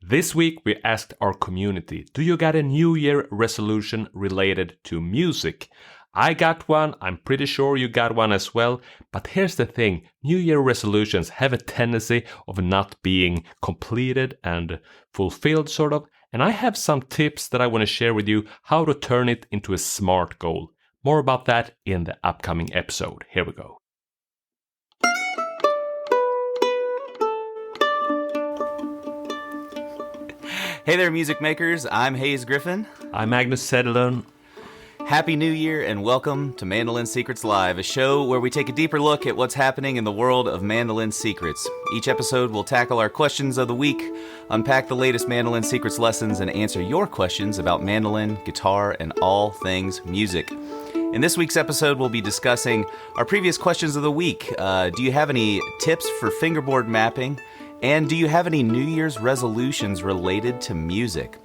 This week we asked our community, do you got a New Year resolution related to music? I got one, I'm pretty sure you got one as well, but here's the thing, New Year resolutions have a tendency of not being completed and fulfilled sort of, and I have some tips that I want to share with you how to turn it into a smart goal. More about that in the upcoming episode. Here we go. Hey there, music makers. I'm Hayes Griffin. I'm Magnus and Hayes. Happy New Year and welcome to Mandolin Secrets Live, a show where we take a deeper look at what's happening in the world of mandolin secrets. Each episode will tackle our questions of the week, unpack the latest mandolin secrets lessons, and answer your questions about mandolin, guitar, and all things music. In this week's episode, we'll be discussing our previous questions of the week. Do you have any tips for fingerboard mapping? And do you have any New Year's resolutions related to music?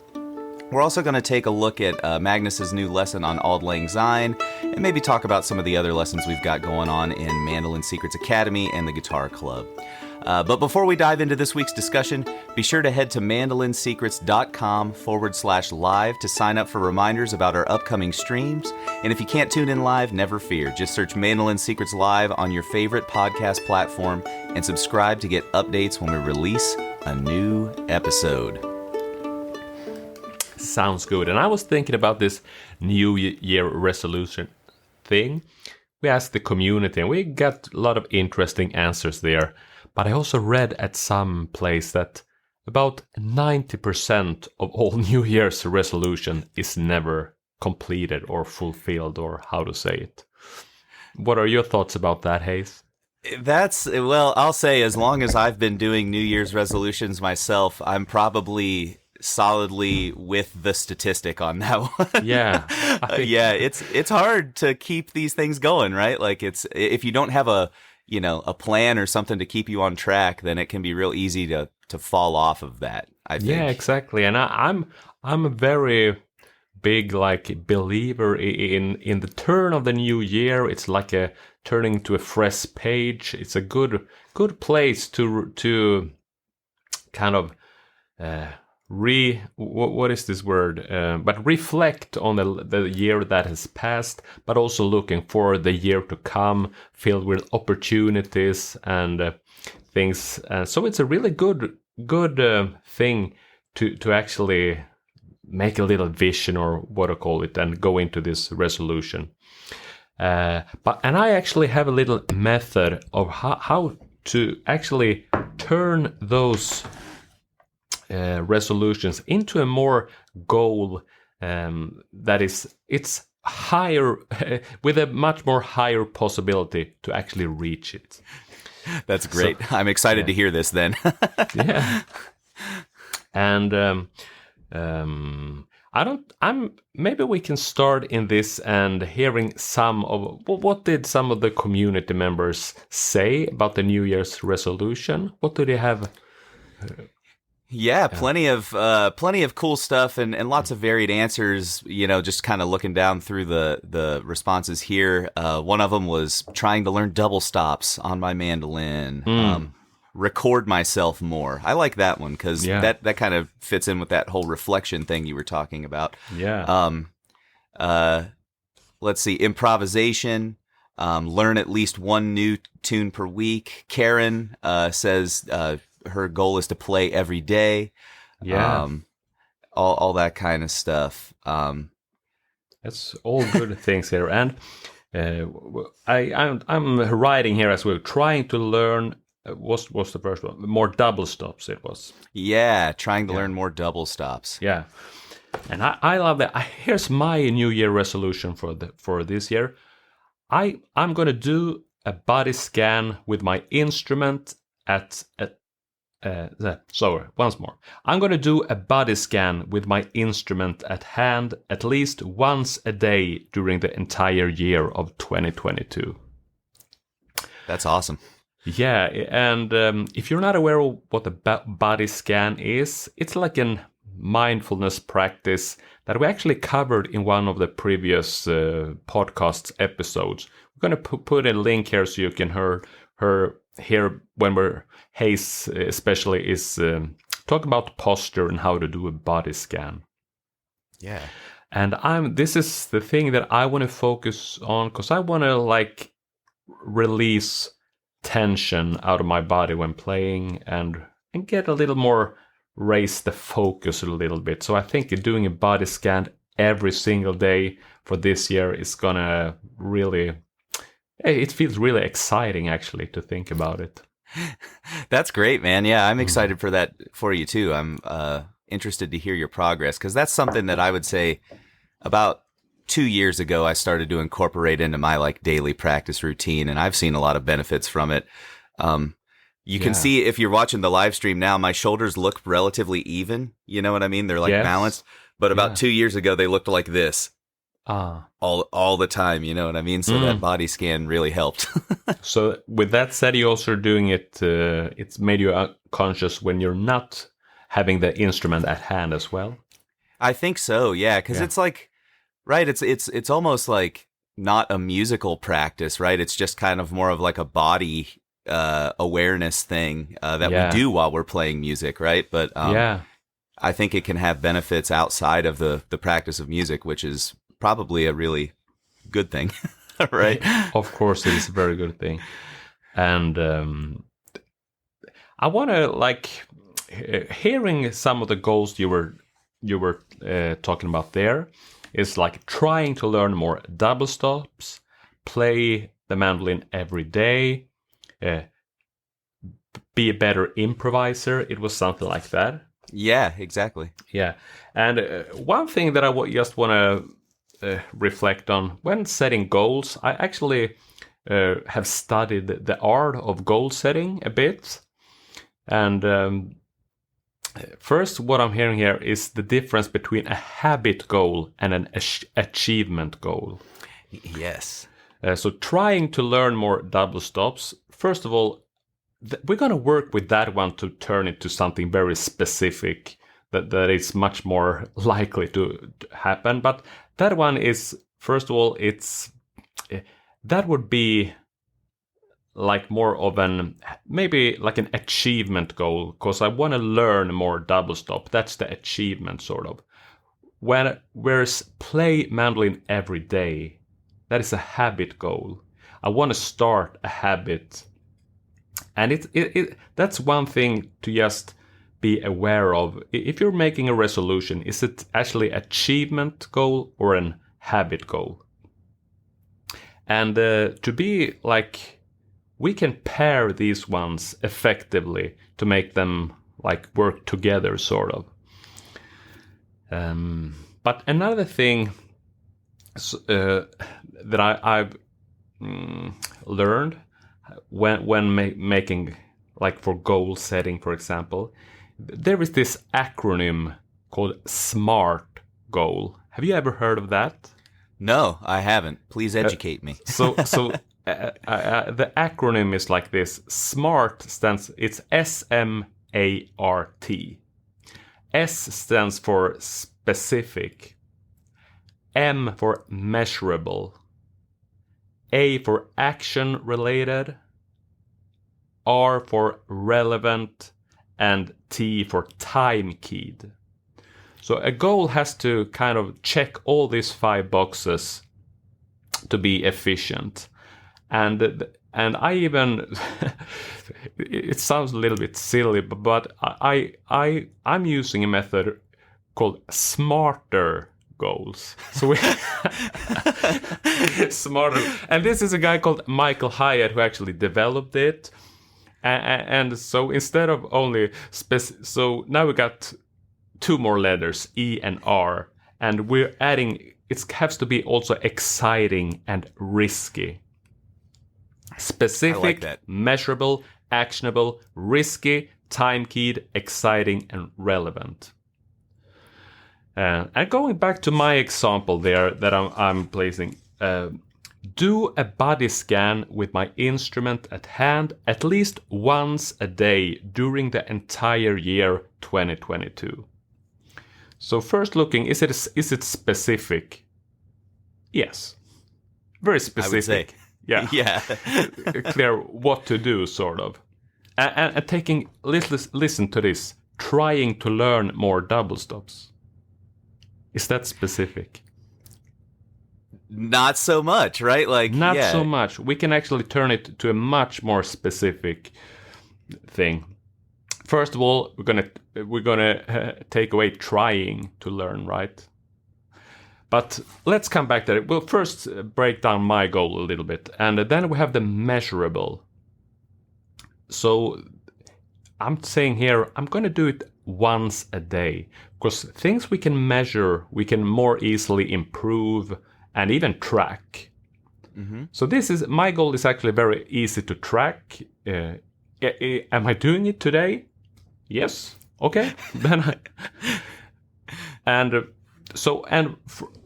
We're also going to take a look at Magnus's new lesson on Auld Lang Syne, and maybe talk about some of the other lessons we've got going on in Mandolin Secrets Academy and the Guitar Club. But before we dive into this week's discussion, be sure to head to mandolinsecrets.com/live to sign up for reminders about our upcoming streams. And if you can't tune in live, never fear. Just search Mandolin Secrets Live on your favorite podcast platform and subscribe to get updates when we release a new episode. Sounds good. And I was thinking about this New Year resolution thing. We asked the community and we got a lot of interesting answers there. But I also read at some place that about 90% of all New Year's resolution is never completed or fulfilled, or how to say it. What are your thoughts about that, Hayes? Well, I'll say as long as I've been doing New Year's resolutions myself, I'm probably solidly with the statistic on that one. Yeah. Yeah, it's hard to keep these things going, right? Like if you don't have a plan or something to keep you on track, then it can be real easy to fall off of that, I think. Yeah, exactly. And I'm a very big believer in the turn of the new year. It's like a turning to a fresh page. It's a good place to kind of what is this word? But reflect on the year that has passed, but also looking for the year to come, filled with opportunities and things. So it's a really good thing to actually make a little vision, or what to call it, and go into this resolution. And I actually have a little method of how to actually turn those resolutions into a more goal that it's higher with a much more higher possibility to actually reach it. That's great. So, I'm excited to hear this then. Yeah. And maybe we can start in this and hearing what did some of the community members say about the New Year's resolution? What do they have? Yeah, plenty of cool stuff and lots of varied answers, just kind of looking down through the responses here. One of them was trying to learn double stops on my mandolin, record myself more. I like that one because that kind of fits in with that whole reflection thing you were talking about. Yeah. Let's see, improvisation, learn at least one new tune per week. Karen says her goal is to play every day. Yeah. All that kind of stuff. That's all good things here. And I'm writing here as well, trying to learn, what's the first one? More double stops it was. Yeah, trying to learn more double stops. Yeah. And I love that. Here's my New Year resolution for this year. I'm going to do a body scan with my instrument once more. I'm going to do a body scan with my instrument at hand at least once a day during the entire year of 2022. That's awesome. Yeah, and if you're not aware of what a body scan is, it's like a mindfulness practice that we actually covered in one of the previous podcast episodes. We're going to put a link here so you can hear when Hayes especially is talk about posture and how to do a body scan. Yeah. And this is the thing that I want to focus on, because I want to like release tension out of my body when playing and get a little more, raise the focus a little bit. So I think doing a body scan every single day for this year is gonna really, it feels really exciting actually to think about it. That's great, man. Yeah, I'm excited for that for you too. I'm interested to hear your progress, because that's something that I would say about 2 years ago I started to incorporate into my like daily practice routine, and I've seen a lot of benefits from it. You can see if you're watching the live stream now, my shoulders look relatively even. You know what I mean? They're like balanced. But about 2 years ago, they looked like this. All the time, you know what I mean? So that body scan really helped. So with that said, you also doing it, it's made you conscious when you're not having the instrument at hand as well? I think so, yeah, because it's like, right, it's almost like not a musical practice, right? It's just kind of more of like a body awareness thing that we do while we're playing music, right? But I think it can have benefits outside of the practice of music, which is probably a really good thing, right? Of course, it is a very good thing. And I want to like hearing some of the goals you were talking about there is like trying to learn more double stops, play the mandolin every day, be a better improviser. It was something like that. Yeah, exactly. Yeah. And one thing that I just want to reflect on when setting goals, I actually have studied the art of goal setting a bit. And first, what I'm hearing here is the difference between a habit goal and an achievement goal. Yes. So trying to learn more double stops, first of all, we're going to work with that one to turn it to something very specific that is much more likely to happen. But that one is, first of all, that would be like more of maybe like an achievement goal, because I want to learn more double stop. That's the achievement sort of. Whereas play mandolin every day, that is a habit goal. I want to start a habit. And that's one thing to just be aware of. If you're making a resolution, is it actually achievement goal or an habit goal? And to be like, we can pair these ones effectively to make them like work together, sort of. But another thing that I've learned when making, like for goal setting, for example, there is this acronym called SMART goal. Have you ever heard of that? No, I haven't. Please educate me. So the acronym is like this. SMART it's SMART. S stands for specific, M for measurable, A for action related, R for relevant, and T for time keyed. So a goal has to kind of check all these 5 boxes to be efficient. And I even it sounds a little bit silly, but I'm using a method called smarter goals. So we smarter, and this is a guy called Michael Hyatt who actually developed it. And so instead of only so now we got 2 more letters, E and R, and we're adding, it has to be also exciting and risky. Specific, I like that. Measurable, actionable, risky, time-keyed, exciting, and relevant. And going back to my example there that I'm placing, do a body scan with my instrument at hand at least once a day during the entire year 2022. So first looking, is it specific? Yes. Very specific. I would say. Yeah. Yeah. Clear what to do, sort of. And taking, listen to this, trying to learn more double stops. Is that specific? Not so much, right? Like, Not yeah. so much. We can actually turn it to a much more specific thing. First of all, we're gonna take away trying to learn, right? But let's come back to it. We'll first break down my goal a little bit, and then we have the measurable. So I'm saying here, I'm going to do it once a day, because things we can measure, we can more easily improve and even track. Mm-hmm. So my goal is actually very easy to track. Am I doing it today? Yes. Okay. Then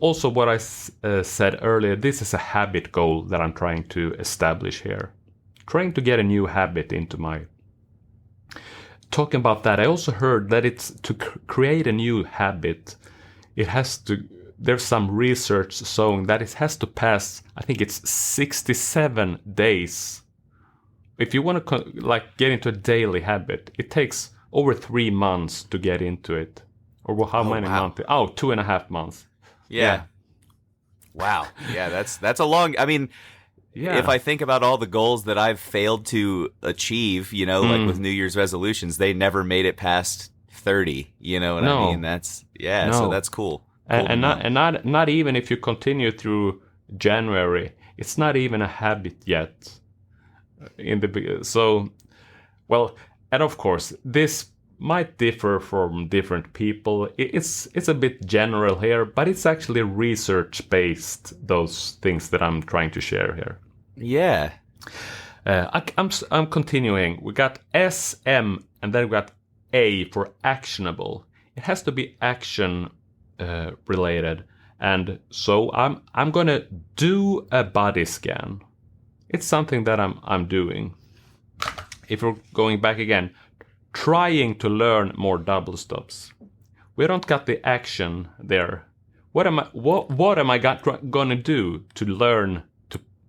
also what I said earlier, this is a habit goal that I'm trying to establish here. Trying to get a new habit into my... Talking about that, I also heard that it's to create a new habit, there's some research showing that it has to pass, I think it's 67 days. If you want to get into a daily habit, it takes over 3 months to get into it. Or how many months? 2.5 months. Yeah. Wow. Yeah, that's a long... I mean... Yeah. If I think about all the goals that I've failed to achieve, like with New Year's resolutions, they never made it past 30. You know what I mean? So that's cool. And not even if you continue through January, it's not even a habit yet. And of course, this might differ from different people. It's a bit general here, but it's actually research-based, those things that I'm trying to share here. Yeah. I'm continuing. We got S, M, and then we got A for actionable. It has to be action related. And so I'm gonna do a body scan. It's something that I'm doing. If we're going back again, trying to learn more double stops. We don't got the action there. What am I gonna do to learn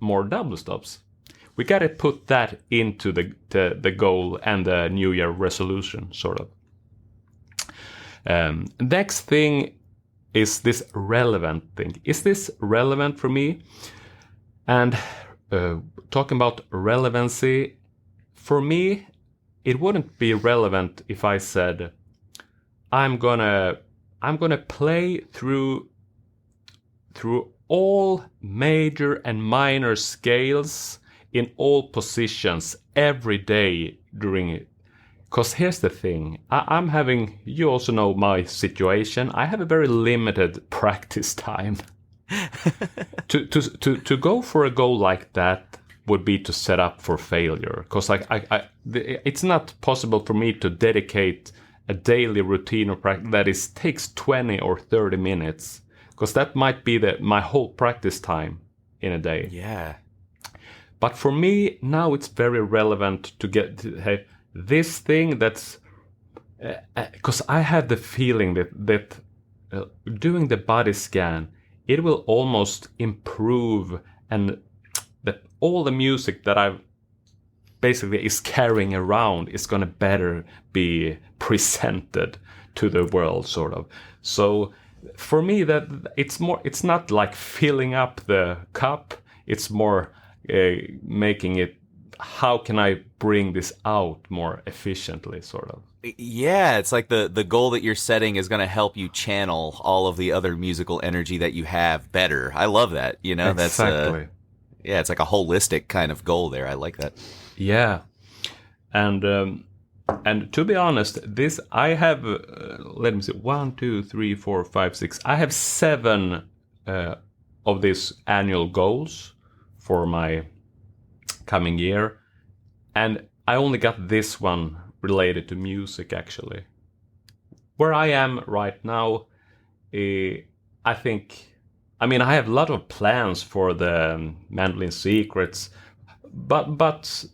more double stops? We got to put that into the goal and the New Year resolution, sort of. Next thing is this relevant thing. Is this relevant for me? And talking about relevancy, for me, it wouldn't be relevant if I said, I'm gonna play through all major and minor scales in all positions every day during it. Because here's the thing, you also know my situation, I have a very limited practice time. To go for a goal like that would be to set up for failure. Because it's not possible for me to dedicate a daily routine of practice that takes 20 or 30 minutes. Because that might be my whole practice time in a day. Yeah. But for me, now it's very relevant to get this thing that's... Because I have the feeling that doing the body scan, it will almost improve, and that all the music that I've basically is carrying around is going to better be presented to the world, sort of. So... For me, that it's not like filling up the cup. It's more making it, how can I bring this out more efficiently, sort of. Yeah, it's like the goal that you're setting is going to help you channel all of the other musical energy that you have better. I love that, Exactly. It's like a holistic kind of goal there. I like that. Yeah. And to be honest, I have, let me see, 1, 2, 3, 4, 5, 6. I have 7 of these annual goals for my coming year. And I only got this one related to music, actually. Where I am right now, I have a lot of plans for the Mandolin Secrets, but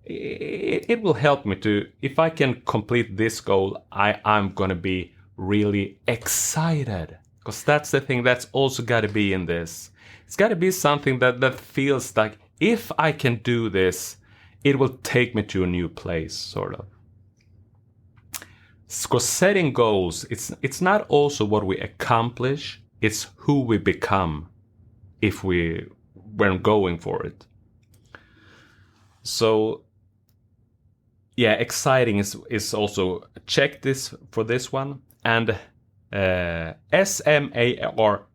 it will help me to, if I can complete this goal, I'm gonna be really excited, because that's the thing that's also got to be in this. It's got to be something that feels like, if I can do this, it will take me to a new place, sort of. because setting goals, it's not also what we accomplish, it's who we become if we're going for it. So yeah, exciting is also check this for this one. And SMAR,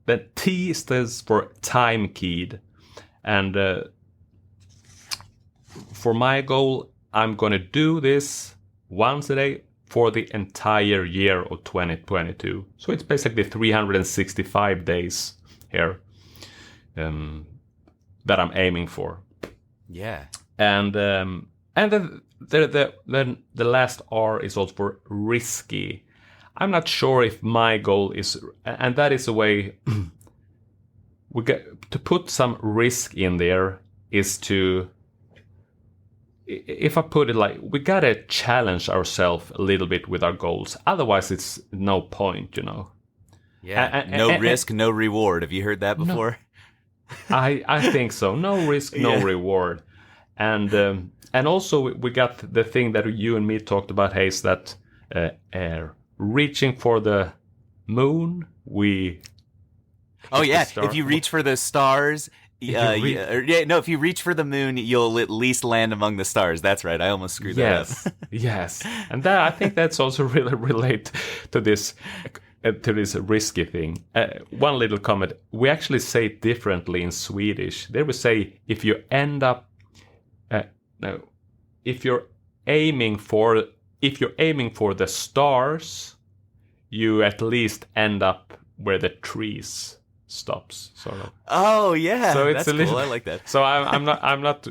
the T stands for time keyed. And for my goal, I'm going to do this once a day for the entire year of 2022. So it's basically 365 days here that I'm aiming for. Yeah. And then the last R is also for risky. I'm not sure if my goal is, and that is a way we get to put some risk in there, is to, if I put it like, we gotta challenge ourselves a little bit with our goals. Otherwise, it's no point, you know. Yeah. No risk, no reward. Have you heard that before? No, I think so. No risk, no reward. And also we got the thing that you and me talked about, Hayes, that reaching for the moon, if you reach for the stars, if you reach for the moon, you'll at least land among the stars. That's right. I almost screwed that up. Yes. And that, I think that's also really relate to this risky thing. One little comment: we actually say it differently in Swedish. There we say, if you end up if you're aiming for the stars, you at least end up where the trees stops, sort of. Oh yeah, so it's that's cool. I like that. So I'm not.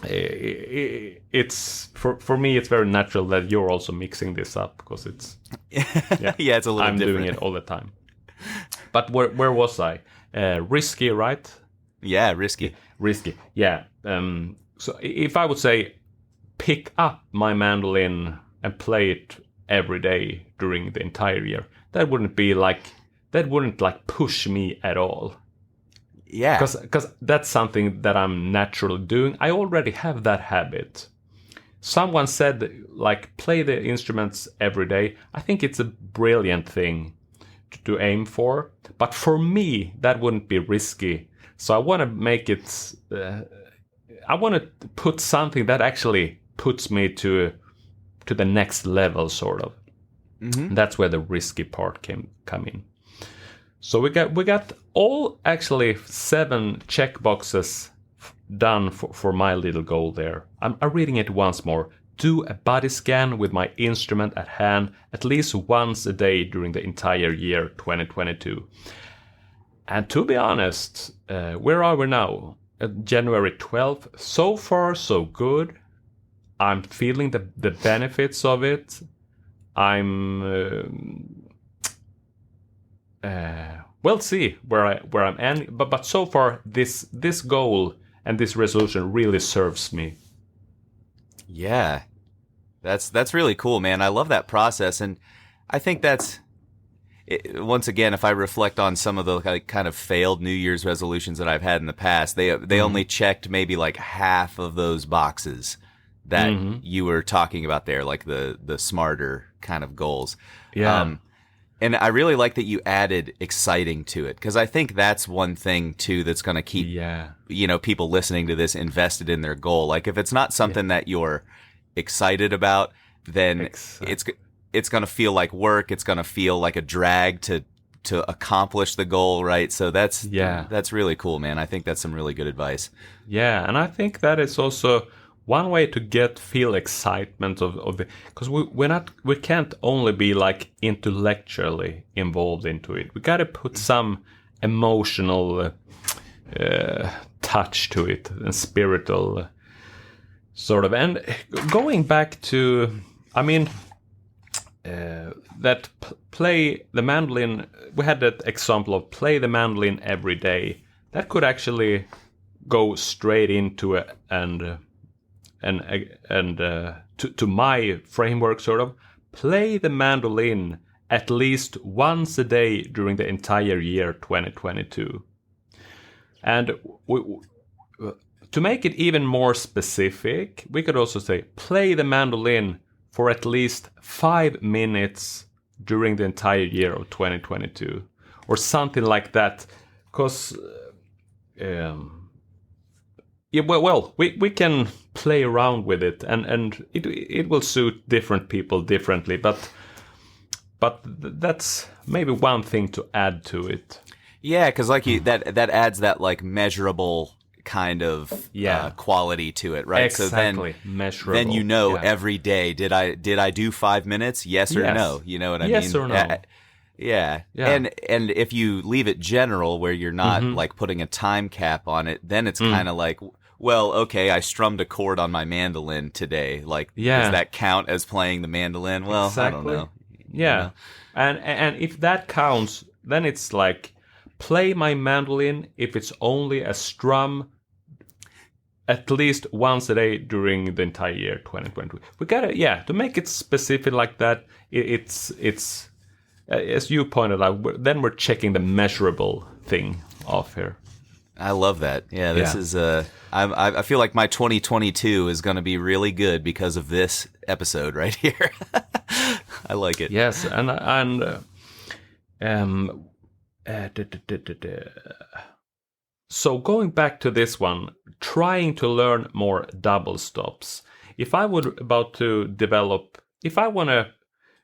It's for me. It's very natural that you're also mixing this up, because it's it's a little. I'm different. doing it all the time. But where was I? Risky, right? Yeah, risky. Yeah. So if I would say pick up my mandolin and play it every day during the entire year, that wouldn't push me at all. Yeah. Because that's something that I'm naturally doing. I already have that habit. Someone said, like, play the instruments every day. I think it's a brilliant thing to aim for. But for me, that wouldn't be risky. So I want to make it... I want to put something that actually puts me to the next level, sort of. Mm-hmm. That's where the risky part come in. So we got all actually 7 check boxes done for my little goal there. I'm reading it once more. Do a body scan with my instrument at hand at least once a day during the entire year 2022. And to be honest, where are we now? January 12th. So far, so good. I'm feeling the benefits of it. We'll see where I'm ending. But so far, this goal and this resolution really serves me. Yeah, that's really cool, man. I love that process, and I think that's. Once again, if I reflect on some of the kind of failed New Year's resolutions that I've had in the past, they only checked maybe like half of those boxes that you were talking about there, like the smarter kind of goals. Yeah. And I really like that you added exciting to it, because I think that's one thing too that's going to keep people listening to this invested in their goal. Like if it's not something that you're excited about, then it's going to feel like work. It's going to feel like a drag to accomplish the goal, right? So that's really cool, man. I think that's some really good advice. Yeah, and I think that is also one way to feel excitement of the, because we can't only be like intellectually involved into it. We got to put some emotional touch to it and spiritual sort of. And going back to, I mean, that play the mandolin, we had that example of play the mandolin every day. That could actually go straight into it and to my framework, sort of. Play the mandolin at least once a day during the entire year 2022. And to make it even more specific, we could also say play the mandolin for at least 5 minutes during the entire year of 2022 or something like that. Because we can play around with it, and it will suit different people differently, but that's maybe one thing to add to it. Yeah, because like that adds that like measurable kind of quality to it, right? Exactly. So measurable. then every day, did I do 5 minutes? Yes or no? You know what I mean? Yes or no? Yeah. And if you leave it general where you're not like putting a time cap on it, then it's kind of like, well, okay, I strummed a chord on my mandolin today. Like, does that count as playing the mandolin? Well, exactly. I don't know. Yeah. You know? And if that counts, then it's like, play my mandolin if it's only a strum at least once a day during the entire year 2020. We gotta, to make it specific like that, it's as you pointed out, then we're checking the measurable thing off here. I love that. Yeah, this is I feel like my 2022 is going to be really good because of this episode right here. I like it. Yes, so going back to this one, trying to learn more double stops. If I would about to develop, if I want to,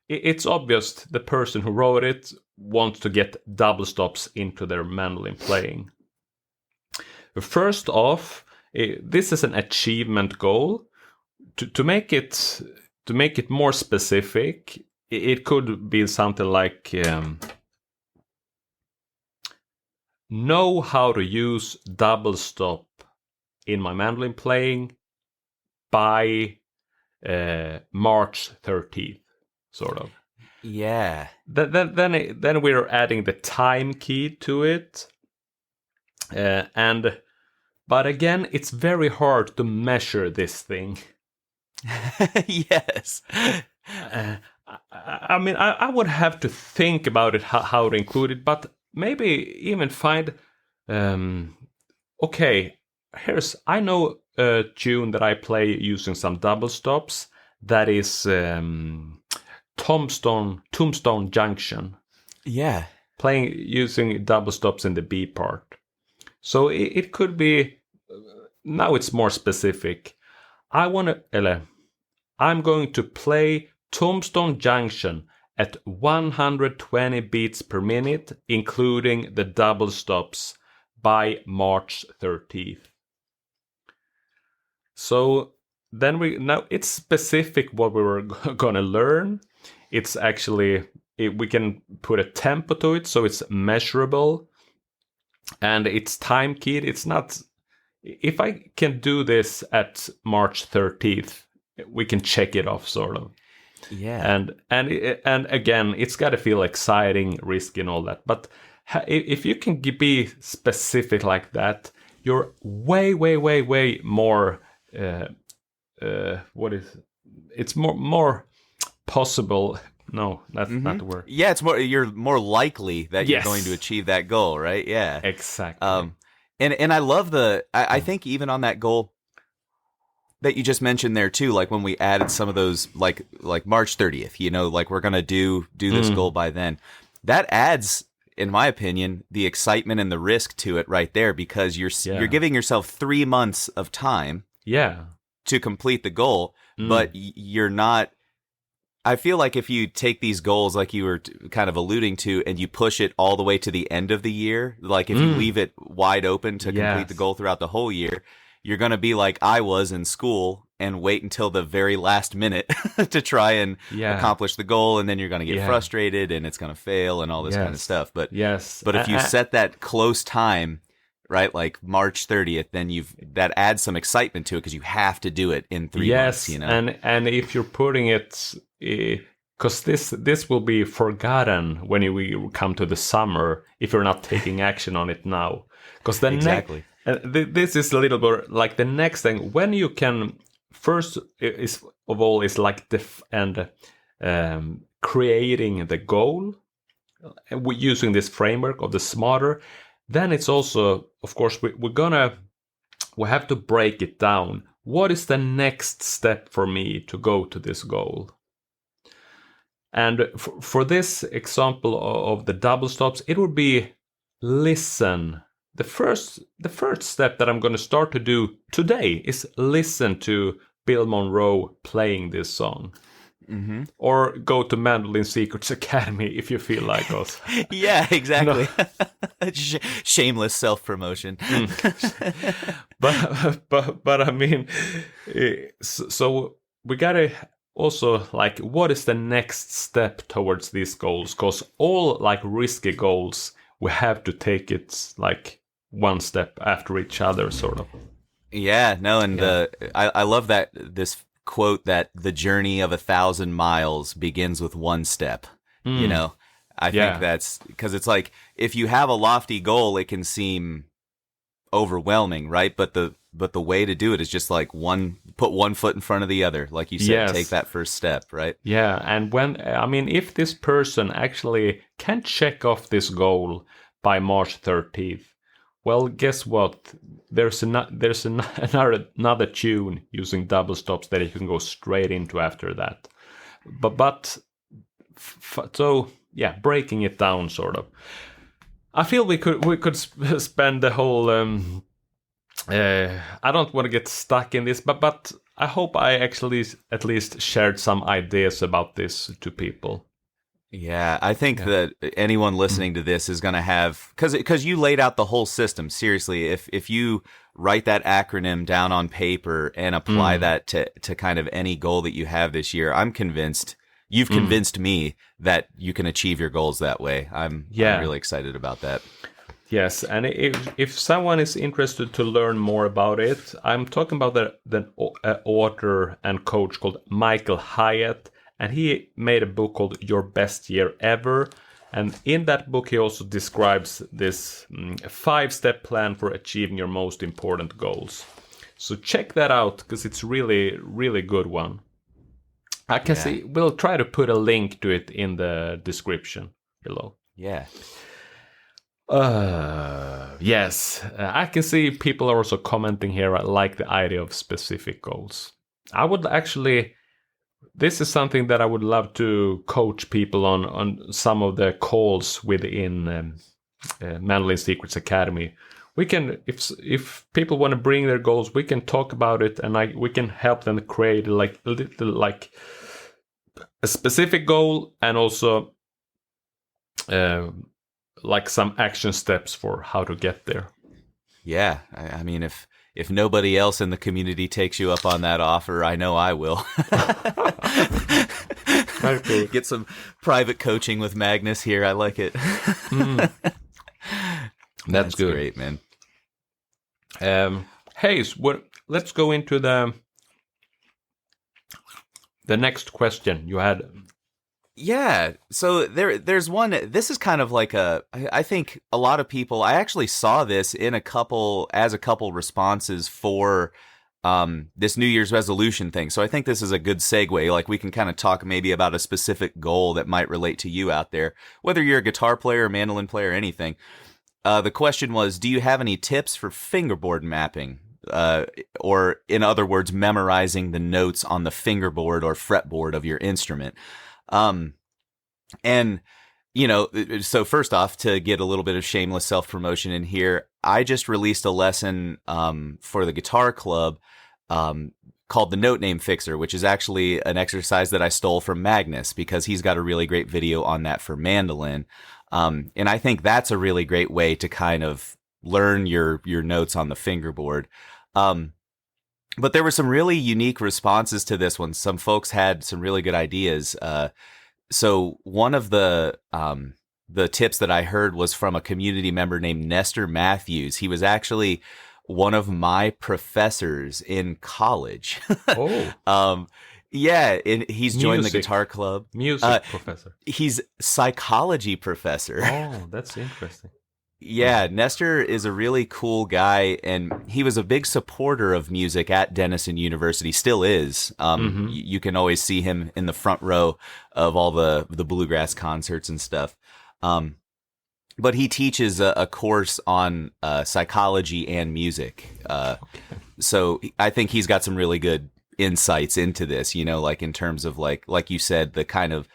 it's obvious the person who wrote it wants to get double stops into their mandolin playing. First off, this is an achievement goal. To make it more specific, it could be something like know how to use double stop in my mandolin playing by March 13th, sort of. Yeah. Then we're adding the time key to it, but again, it's very hard to measure this thing. Yes. I mean, I would have to think about it, how to include it, but maybe even find, okay, I know a tune that I play using some double stops, that is Tombstone Junction. Yeah. Playing using double stops in the B part. So it could be, now it's more specific. I'm going to play Tombstone Junction at 120 beats per minute, including the double stops, by March 13th. So then now it's specific what we were going to learn. It's actually, we can put a tempo to it, so it's measurable, and it's time keyed. It's not, if I can do this at March 13th, we can check it off, sort of. Yeah. And again, it's got to feel exciting, risky, and all that. But if you can be specific like that, you're way more. It's more possible. No, that's not the word. Yeah, you're more likely that you're going to achieve that goal, right? Yeah, exactly. And I love I think even on that goal that you just mentioned there too, like when we added some of those, like March 30th, you know, like we're gonna do this goal by then. That adds, in my opinion, the excitement and the risk to it right there, because you're giving yourself 3 months of time, to complete the goal, but you're not. I feel like if you take these goals, like you were kind of alluding to, and you push it all the way to the end of the year, like if you leave it wide open to complete the goal throughout the whole year, you're going to be like I was in school and wait until the very last minute to try and accomplish the goal, and then you're going to get frustrated and it's going to fail and all this kind of stuff. But if you set that close time, right, like March 30th, then that adds some excitement to it, because you have to do it in 3 months. You know, and if you're putting it, because this will be forgotten when we come to the summer if you're not taking action on it now. Because then this is a little bit like the next thing, when you can first is like creating the goal using this framework of the smarter. Then it's also, of course, we have to break it down. What is the next step for me to go to this goal? And for this example of the double stops, it would be listen. The first step that I'm going to start to do today is listen to Bill Monroe playing this song. Mm-hmm. Or go to Mandolin Secrets Academy if you feel like us. Yeah, exactly. Shameless self-promotion. But I mean, so we gotta also, like, what is the next step towards these goals? Because all like risky goals, we have to take it like one step after each other, sort of. Yeah, no, and I love that this quote that the journey of 1,000 miles begins with one step. You know, I think that's because it's like if you have a lofty goal, it can seem overwhelming, right? But the way to do it is just like put one foot in front of the other, like you said, take that first step, right? Yeah, and if this person actually can check off this goal by March 13th, well, guess what? There's another tune using double stops that you can go straight into after that. So yeah, breaking it down, sort of. I feel we could spend the whole. I don't want to get stuck in this, but I hope I actually at least shared some ideas about this to people. Yeah, I think that anyone listening to this is going to have, because you laid out the whole system. Seriously, if you write that acronym down on paper and apply that to kind of any goal that you have this year, I'm convinced you've convinced me that you can achieve your goals that way. I'm really excited about that. Yes, and if someone is interested to learn more about it, I'm talking about the author and coach called Michael Hyatt. And he made a book called Your Best Year Ever. And in that book, he also describes this 5-step plan for achieving your most important goals. So check that out, because it's really, really good one. I can see, we'll try to put a link to it in the description below. Yeah. Yes, I can see people are also commenting here. I like the idea of specific goals. I would actually... This is something that I would love to coach people on some of the calls within Mandolin Secrets Academy. We can, if people want to bring their goals, we can talk about it, and we can help them create like a little, like a specific goal, and also like some action steps for how to get there. Yeah, I mean, if nobody else in the community takes you up on that offer, I know I will. Get some private coaching with Magnus here. I like it. That's good. Great, man. Hayes, let's go into the next question you had. Yeah, so there's one. This is kind of like I think a lot of people. I actually saw this in a couple responses for this New Year's resolution thing. So I think this is a good segue. Like we can kind of talk maybe about a specific goal that might relate to you out there, whether you're a guitar player, or mandolin player, or anything. The question was, do you have any tips for fingerboard mapping? Or in other words, memorizing the notes on the fingerboard or fretboard of your instrument. And, you know, so first off, to get a little bit of shameless self-promotion in here, I just released a lesson, for the guitar club, called the Note Name Fixer, which is actually an exercise that I stole from Magnus, because he's got a really great video on that for mandolin. And I think that's a really great way to kind of learn your notes on the fingerboard. But there were some really unique responses to this one. Some folks had some really good ideas. So one of the tips that I heard was from a community member named Nestor Matthews. He was actually one of my professors in college. Oh. Yeah, and he's joined the guitar club. Music professor. He's psychology professor. Oh, that's interesting. Yeah, Nestor is a really cool guy, and he was a big supporter of music at Denison University, still is. You can always see him in the front row of all the bluegrass concerts and stuff. But he teaches a course on psychology and music. So I think he's got some really good insights into this, you know, like in terms of like you said, the kind of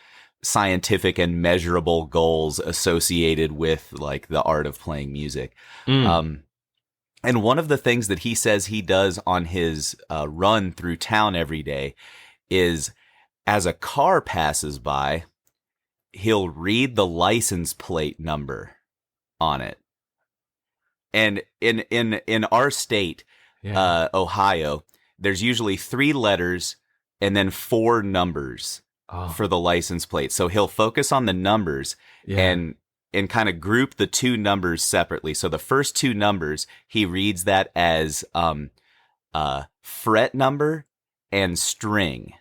scientific and measurable goals associated with like the art of playing music. And one of the things that he says he does on his run through town every day is, as a car passes by, he'll read the license plate number on it. And in our state, Ohio, there's usually 3 letters and then 4 numbers for the license plate. So he'll focus on the numbers and kind of group the 2 numbers separately. So the first 2 numbers, he reads that as fret number and string.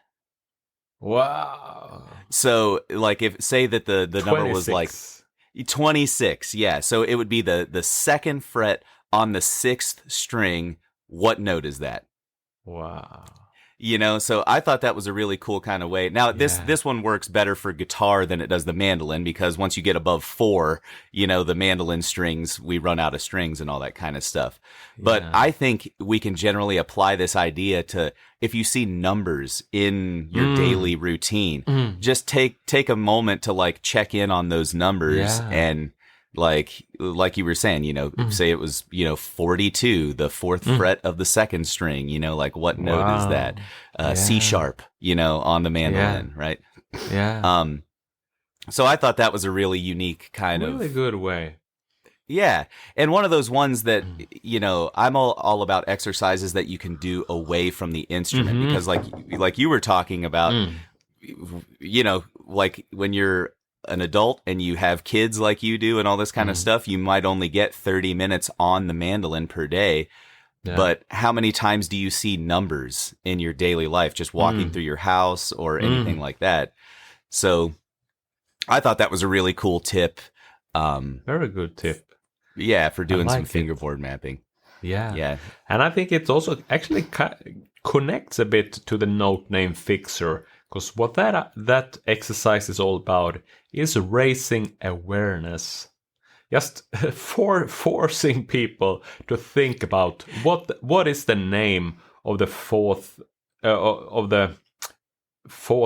Wow. So like if say that the number was like 26, yeah. So it would be the 2nd fret on the 6th string. What note is that? Wow. You know, so I thought that was a really cool kind of way. Now, this one works better for guitar than it does the mandolin, because once you get above 4, you know, the mandolin strings, we run out of strings and all that kind of stuff. But I think we can generally apply this idea to, if you see numbers in your daily routine, just take a moment to like check in on those numbers and like you were saying, you know, say it was, you know, 42, the 4th fret of the 2nd string, you know, like what note is that? C sharp, you know, on the mandolin, right? Yeah. So I thought that was a really unique kind of really good way. Yeah. And one of those ones that, you know, I'm all about exercises that you can do away from the instrument, because like you were talking about, you know, like when you're an adult and you have kids like you do and all this kind of stuff, you might only get 30 minutes on the mandolin per day. Yeah. But how many times do you see numbers in your daily life, just walking through your house or anything like that? So I thought that was a really cool tip. Very good tip. Yeah, for doing some fingerboard mapping. Yeah. Yeah. And I think it's also actually connects a bit to the note name fixer, because what that exercise is all about is raising awareness. Just forcing people to think about what is the name of the 4th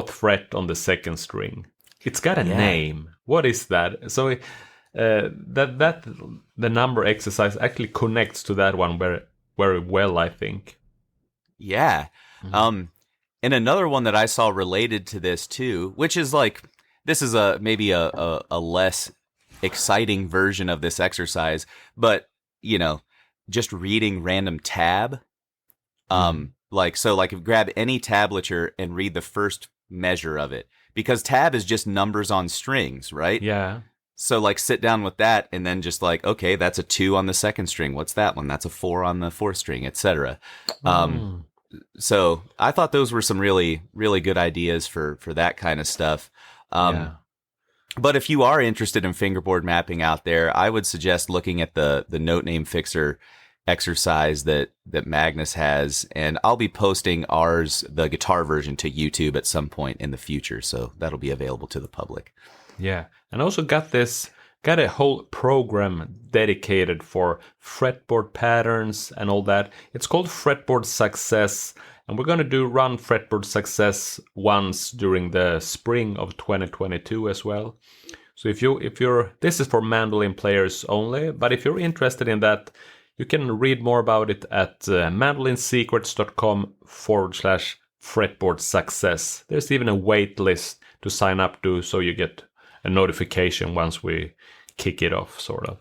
fret on the 2nd string. It's got a name. What is that? So that the number exercise actually connects to that one very, very well, I think. Yeah. And another one that I saw related to this too, which is like, this is maybe a less exciting version of this exercise, but you know, just reading random tab. Like grab any tablature and read the first measure of it, because tab is just numbers on strings, right? Yeah. So like sit down with that and then just like, okay, that's a 2 on the 2nd string. What's that one? That's a 4 on the 4th string, etc. So I thought those were some really, really good ideas for that kind of stuff. But if you are interested in fingerboard mapping out there, I would suggest looking at the note name fixer exercise that Magnus has, and I'll be posting the guitar version, to YouTube at some point in the future, so that'll be available to the public. Yeah, and also got a whole program dedicated for fretboard patterns and all that. It's called Fretboard Success, and we're going to run Fretboard Success once during the spring of 2022 as well. So if you're this is for mandolin players only, but if you're interested in that, you can read more about it at mandolinsecrets.com/fretboard success. There's even a wait list to sign up to, so you get a notification once we kick it off, sort of.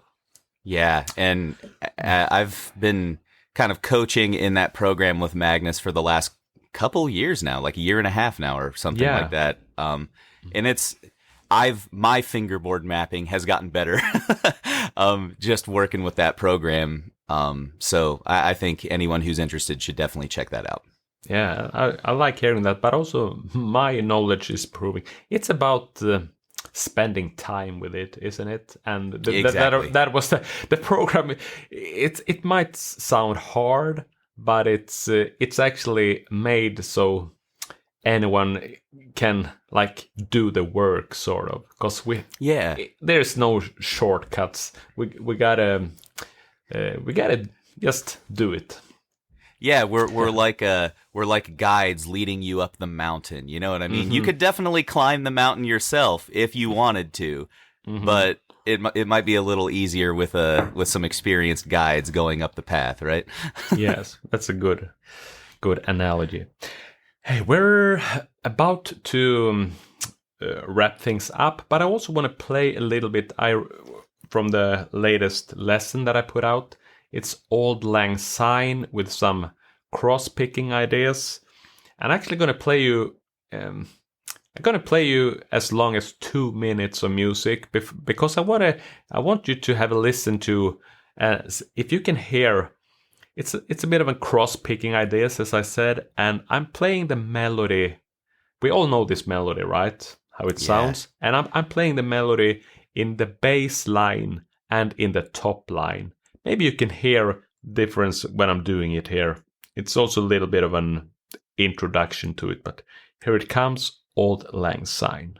Yeah, and I've been kind of coaching in that program with Magnus for the last couple years now, like a year and a half now or something like that. And my fingerboard mapping has gotten better just working with that program. So I think anyone who's interested should definitely check that out. Yeah, I like hearing that, but also my knowledge is proving it's about spending time with it, isn't it? And that was the program. It might sound hard, but it's actually made so anyone can like do the work, sort of, because there's no shortcuts. We gotta just do it. Yeah, we're were like guides leading you up the mountain. You know what I mean? You could definitely climb the mountain yourself if you wanted to, but it might be a little easier with some experienced guides going up the path, right? Yes, that's a good analogy. Hey, we're about to wrap things up, but I also want to play a little bit from the latest lesson that I put out. It's Auld Lang Syne with some cross-picking ideas. I'm actually going to play you. I'm going to play you as long as 2 minutes of music because I want you to have a listen to. If you can hear, it's a bit of a cross-picking ideas, as I said, and I'm playing the melody. We all know this melody, right? How it sounds, and I'm playing the melody in the bass line and in the top line. Maybe you can hear difference when I'm doing it here. It's also a little bit of an introduction to it, but here it comes, Auld Lang Syne.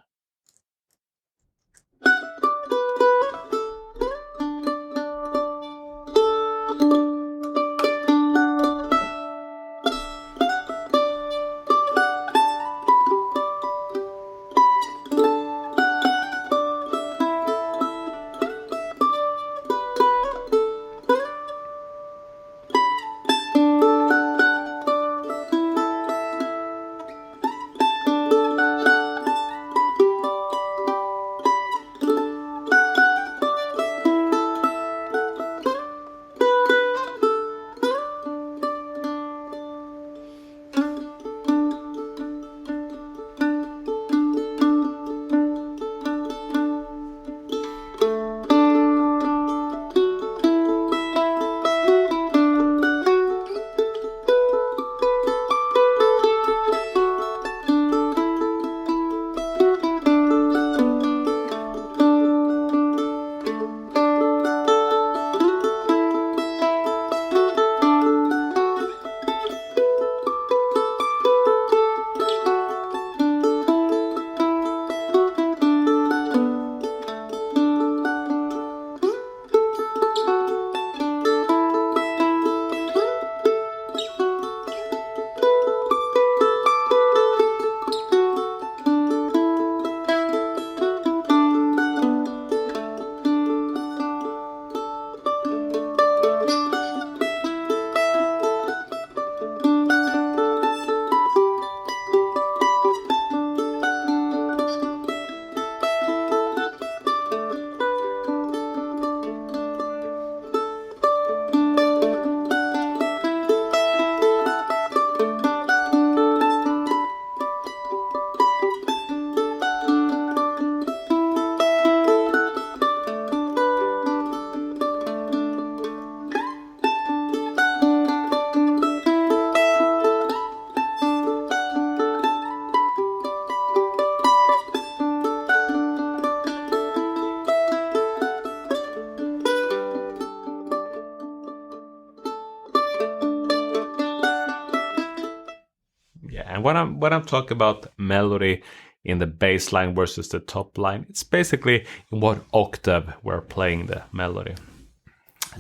And when I'm talking about melody in the bass line versus the top line, it's basically in what octave we're playing the melody.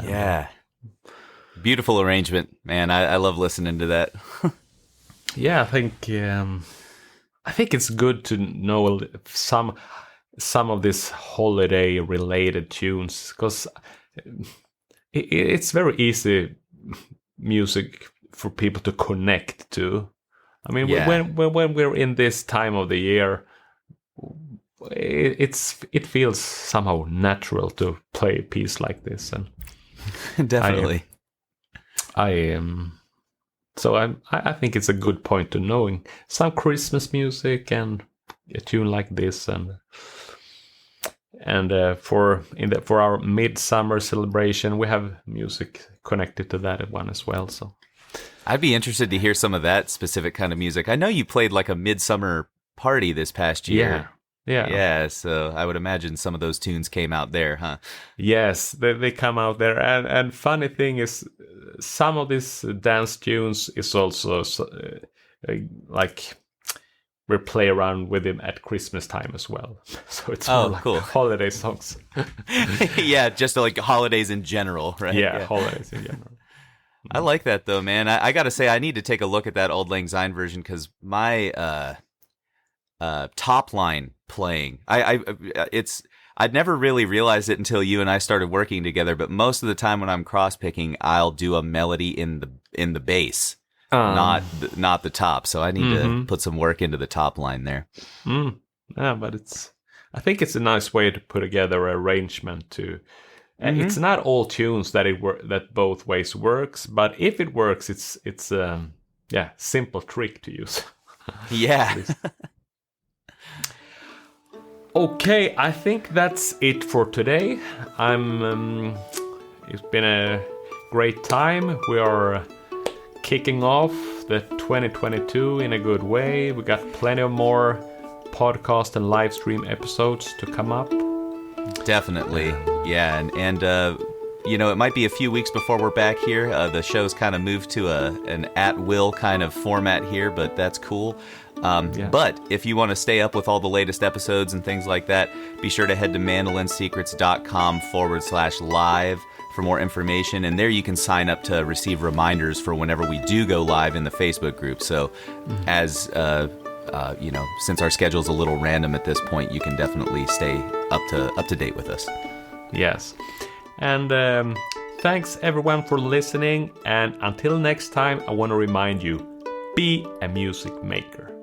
Yeah. Beautiful arrangement, man. I love listening to that. Yeah, I think it's good to know some of these holiday related tunes, because it's very easy music for people to connect to. I mean, when we're in this time of the year, it feels somehow natural to play a piece like this, and definitely. So I think it's a good point to knowing some Christmas music and a tune like this, and for our midsummer celebration, we have music connected to that one as well. So I'd be interested to hear some of that specific kind of music. I know you played like a midsummer party this past year. Yeah. So I would imagine some of those tunes came out there, huh? Yes, they come out there, and funny thing is, some of these dance tunes is also like we play around with them at Christmas time as well. So it's more like cool holiday songs. Yeah, just like holidays in general, right? Yeah, holidays in general. I like that though, man. I gotta say, I need to take a look at that Auld Lang Syne version because my top line playing, I'd never really realized it until you and I started working together. But most of the time when I'm cross picking, I'll do a melody in the bass, not the top. So I need to put some work into the top line there. Yeah, but I think it's a nice way to put together an arrangement too. It's not all tunes that both ways works, but if it works, it's simple trick to use. Yeah. Okay, I think that's it for today. It's been a great time. We are kicking off the 2022 in a good way. We got plenty of more podcast and live stream episodes to come up. Definitely, yeah, and it might be a few weeks before we're back here. The show's kind of moved to an at-will kind of format here, but that's cool. But if you want to stay up with all the latest episodes and things like that, be sure to head to mandolinsecrets.com/live for more information, and there you can sign up to receive reminders for whenever we do go live in the Facebook group. So as since our schedule's a little random at this point, you can definitely stay up to date with us. Yes. And thanks everyone for listening. And until next time, I want to remind you, be a music maker.